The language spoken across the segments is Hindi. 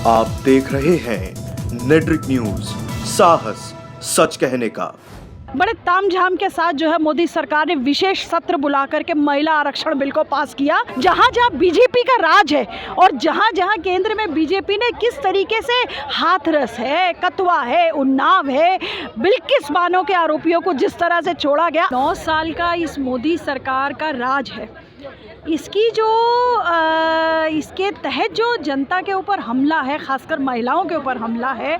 आप देख रहे हैं नेट्रिक न्यूज, साहस सच कहने का। बड़े तामझाम के साथ जो है मोदी सरकार ने विशेष सत्र बुला करके महिला आरक्षण बिल को पास किया। जहां जहां बीजेपी का राज है और जहां जहां केंद्र में बीजेपी ने किस तरीके से हाथरस है, कथुआ है, उन्नाव है, बिल्किस बानो के आरोपियों को जिस तरह से छोड़ा गया। 9 साल का इस मोदी सरकार का राज है। इसकी जो इसके तहत जो जनता के ऊपर हमला है, खासकर महिलाओं के ऊपर हमला है,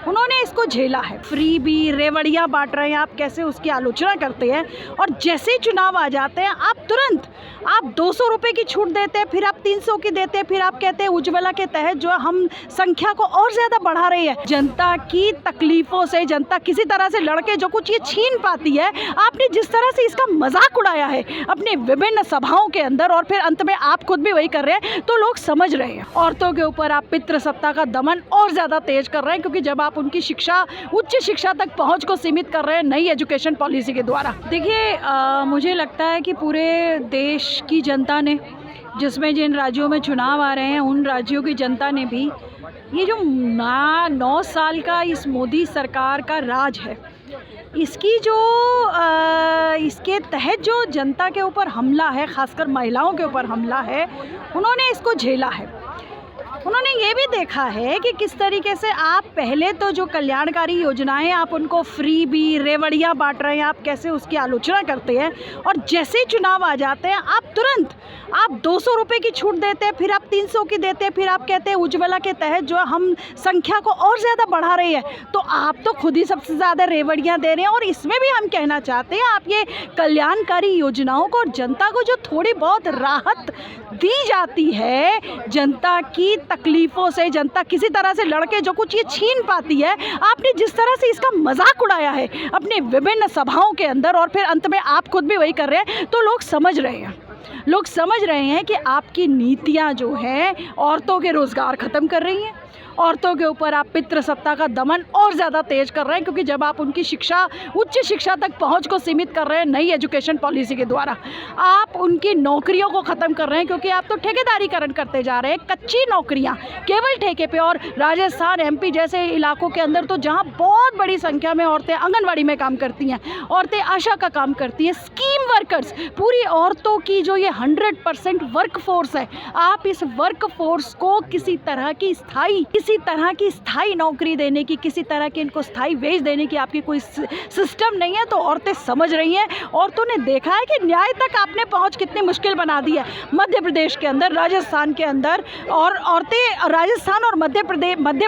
उन्होंने इसको झेला है। फ्री बी रेवड़ियाँ बांट रहे हैं, आप कैसे उसकी आलोचना करते हैं। और जैसे ही चुनाव आ जाते हैं आप तुरंत 200 रुपये की छूट देते हैं, फिर आप 300 की देते हैं, फिर आप कहते हैं उज्ज्वला के तहत जो हम संख्या को और ज़्यादा बढ़ा रही है। जनता की तकलीफ़ों से जनता किसी तरह से लड़के जो कुछ ये छीन पाती है, आपने जिस तरह से इसका मजाक उड़ाया है अपने विभिन्न सभाओं के अंदर और फिर अंत में आप खुद भी वही कर रहे हैं, तो लोग समझ रहे हैं। औरतों के ऊपर आप पितृसत्ता का दमन और ज़्यादा तेज कर रहे हैं, क्योंकि जब आप उनकी शिक्षा, उच्च शिक्षा तक पहुंच को सीमित कर रहे हैं नई एजुकेशन पॉलिसी के द्वारा। देखिए, मुझे लगता है कि पूरे देश की जनता ने, जिसमें जिन राज्यों में चुनाव आ रहे हैं उन राज्यों की जनता ने भी ये जो 9 साल का इस मोदी सरकार का राज है, इसकी जो इसके तहत जो जनता के ऊपर हमला है, खासकर महिलाओं के ऊपर हमला है, उन्होंने इसको झेला है। उन्होंने ये भी देखा है कि किस तरीके से आप पहले तो जो कल्याणकारी योजनाएं आप उनको फ्री बी रेवड़ियाँ बांट रहे हैं, आप कैसे उसकी आलोचना करते हैं। और जैसे ही चुनाव आ जाते हैं आप तुरंत 200 रुपये की छूट देते हैं, फिर आप 300 की देते हैं, फिर आप कहते हैं उज्ज्वला के तहत जो हम संख्या को और ज़्यादा बढ़ा रही है। तो आप तो खुद ही सबसे ज़्यादा रेवड़ियाँ दे रहे हैं। और इसमें भी हम कहना चाहते हैं, आप ये कल्याणकारी योजनाओं को और जनता को जो थोड़ी बहुत राहत दी जाती है, जनता की तकलीफ़ों से जनता किसी तरह से लड़के जो कुछ ये छीन पाती है, आपने जिस तरह से इसका मजाक उड़ाया है अपने विभिन्न सभाओं के अंदर और फिर अंत में आप खुद भी वही कर रहे हैं, तो लोग समझ रहे हैं। लोग समझ रहे हैं कि आपकी नीतियां जो हैं औरतों के रोज़गार ख़त्म कर रही हैं। औरतों के ऊपर आप पितृसत्ता का दमन और ज़्यादा तेज कर रहे हैं, क्योंकि जब आप उनकी शिक्षा, उच्च शिक्षा तक पहुंच को सीमित कर रहे हैं नई एजुकेशन पॉलिसी के द्वारा, आप उनकी नौकरियों को ख़त्म कर रहे हैं, क्योंकि आप तो ठेकेदारीकरण करते जा रहे हैं। कच्ची नौकरियां केवल ठेके पे। और राजस्थान, एमपी जैसे इलाकों के अंदर तो जहां बहुत बड़ी संख्या में औरतें आंगनवाड़ी में काम करती हैं, औरतें आशा का काम करती हैं, स्कीम वर्कर्स, पूरी औरतों की जो ये 100% वर्क फोर्स है, आप इस वर्क फोर्स को किसी तरह की स्थायी नौकरी देने की, किसी तरह की इनको स्थायी वेज देने की आपकी कोई सिस्टम नहीं है। तो औरतें समझ रही हैं। औरतों ने देखा है कि न्याय तक आपने पहुंच कितनी मुश्किल बना दी है मध्य प्रदेश के अंदर, राजस्थान के अंदर। और औरतें राजस्थान और मध्य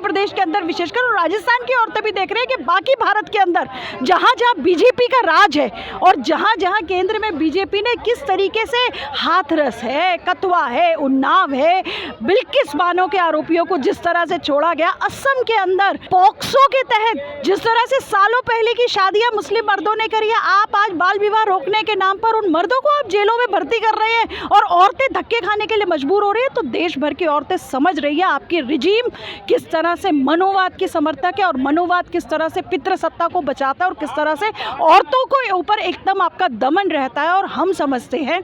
प्रदेश के अंदर विशेषकर, और राजस्थान की औरतें भी देख रही हैं कि बाकी भारत के अंदर जहाँ जहाँ बीजेपी का राज है और जहाँ जहाँ केंद्र में बीजेपी ने किस तरीके से हाथरस है, कथुआ है, उन्नाव है, बिल्किस बानो के आरोपियों को जिस तरह से छोड़ा गया। असम के अंदर पॉक्सो के तहत जिस तरह से सालों पहले की शादियां मुस्लिम मर्दों ने करी है, आप आज बाल विवाह रोकने के नाम पर उन मर्दों को आप जेलों में भर्ती कर रहे हैं और औरतें धक्के खाने के लिए मजबूर हो रही है। तो देश भर की औरतें समझ रही है आपकी रिजीम किस तरह से मनोवाद की समर्थक है और मनोवाद किस तरह से पितृसत्ता को बचाता है और किस तरह से औरतों को ऊपर एकदम आपका दमन रहता है। और हम समझते हैं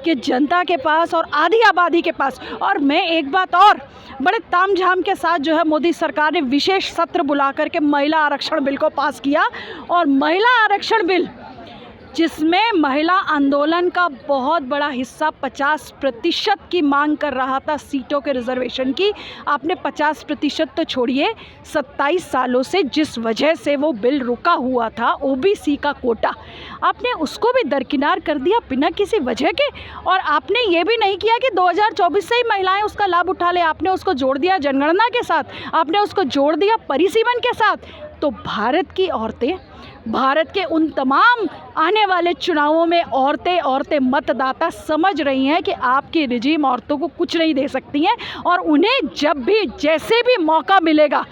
कि जनता के पास और आधी आबादी के पास, और मैं एक बात और, बड़े तामझाम के साथ जो है मोदी सरकार ने विशेष सत्र बुला करके महिला आरक्षण बिल को पास किया। और महिला आरक्षण बिल जिसमें महिला आंदोलन का बहुत बड़ा हिस्सा 50% की मांग कर रहा था सीटों के रिजर्वेशन की, आपने 50% तो छोड़िए, 27 सालों से जिस वजह से वो बिल रुका हुआ था, ओबीसी का कोटा, आपने उसको भी दरकिनार कर दिया बिना किसी वजह के। और आपने ये भी नहीं किया कि 2024 से ही महिलाएं उसका लाभ उठा ले, आपने उसको जोड़ दिया जनगणना के साथ, आपने उसको जोड़ दिया परिसीमन के साथ। तो भारत की औरतें, भारत के उन तमाम आने वाले चुनावों में औरतें मतदाता समझ रही हैं कि आपकी रिजीम औरतों को कुछ नहीं दे सकती हैं। और उन्हें जब भी जैसे भी मौका मिलेगा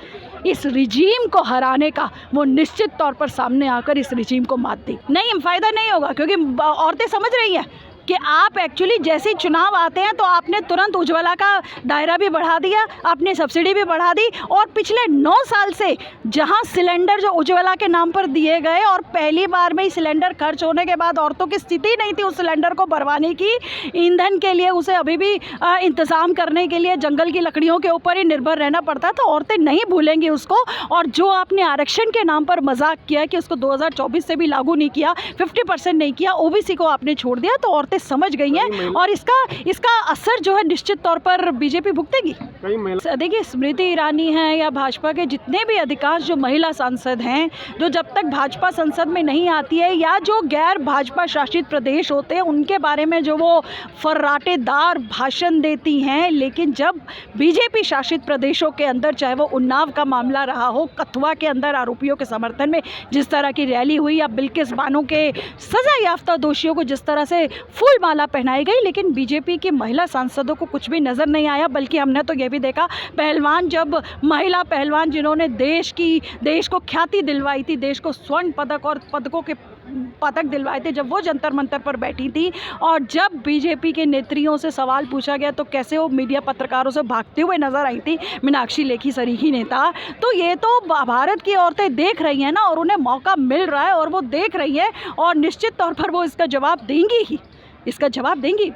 इस रिजीम को हराने का, वो निश्चित तौर पर सामने आकर इस रिजीम को मात दी। नहीं, फ़ायदा नहीं होगा, क्योंकि औरतें समझ रही हैं कि आप एक्चुअली जैसे ही चुनाव आते हैं तो आपने तुरंत उज्ज्वला का दायरा भी बढ़ा दिया, आपने सब्सिडी भी बढ़ा दी, और पिछले 9 साल से जहां सिलेंडर जो उज्ज्वला के नाम पर दिए गए और पहली बार में ही सिलेंडर खर्च होने के बाद औरतों की स्थिति नहीं थी उस सिलेंडर को भरवाने की, ईंधन के लिए उसे अभी भी इंतज़ाम करने के लिए जंगल की लकड़ियों के ऊपर ही निर्भर रहना पड़ता, तो औरतें नहीं भूलेंगी उसको। और जो आपने आरक्षण के नाम पर मजाक किया कि उसको 2024 से भी लागू नहीं किया, 50% नहीं किया, ओबीसी को आपने छोड़ दिया, तो औरतें समझ गई हैं और इसका असर जो है निश्चित तौर पर बीजेपी भुगतेगी। देखिए, स्मृति ईरानी हैं या भाजपा के जितने भी अधिकांश जो महिला सांसद हैं, जो जब तक भाजपा संसद में नहीं आती है या जो गैर भाजपा शासित प्रदेश होते हैं उनके बारे में जो वो फर्राटेदार भाषण देती हैं, लेकिन जब बीजेपी शासित प्रदेशों के अंदर, चाहे वो उन्नाव का मामला रहा हो, कथुआ के अंदर आरोपियों के समर्थन में जिस तरह की रैली हुई, या बिल्किस बानो के सजा याफ्ता दोषियों को जिस तरह से फूल माला पहनाई गई, लेकिन बीजेपी की महिला सांसदों को कुछ भी नज़र नहीं आया। बल्कि हमने तो ये भी देखा, पहलवान, जब महिला पहलवान जिन्होंने देश को ख्याति दिलवाई थी, देश को स्वर्ण पदक और पदकों के पदक दिलवाए थे, जब वो जंतर मंतर पर बैठी थी और जब बीजेपी के नेत्रियों से सवाल पूछा गया तो कैसे वो मीडिया पत्रकारों से भागते हुए नजर आई थी, मीनाक्षी लेखी सरीखी नेता। तो ये तो भारत की औरतें देख रही हैं ना, और उन्हें मौका मिल रहा है और वो देख रही है, और निश्चित तौर पर वो इसका जवाब देंगी ही, इसका जवाब देंगी।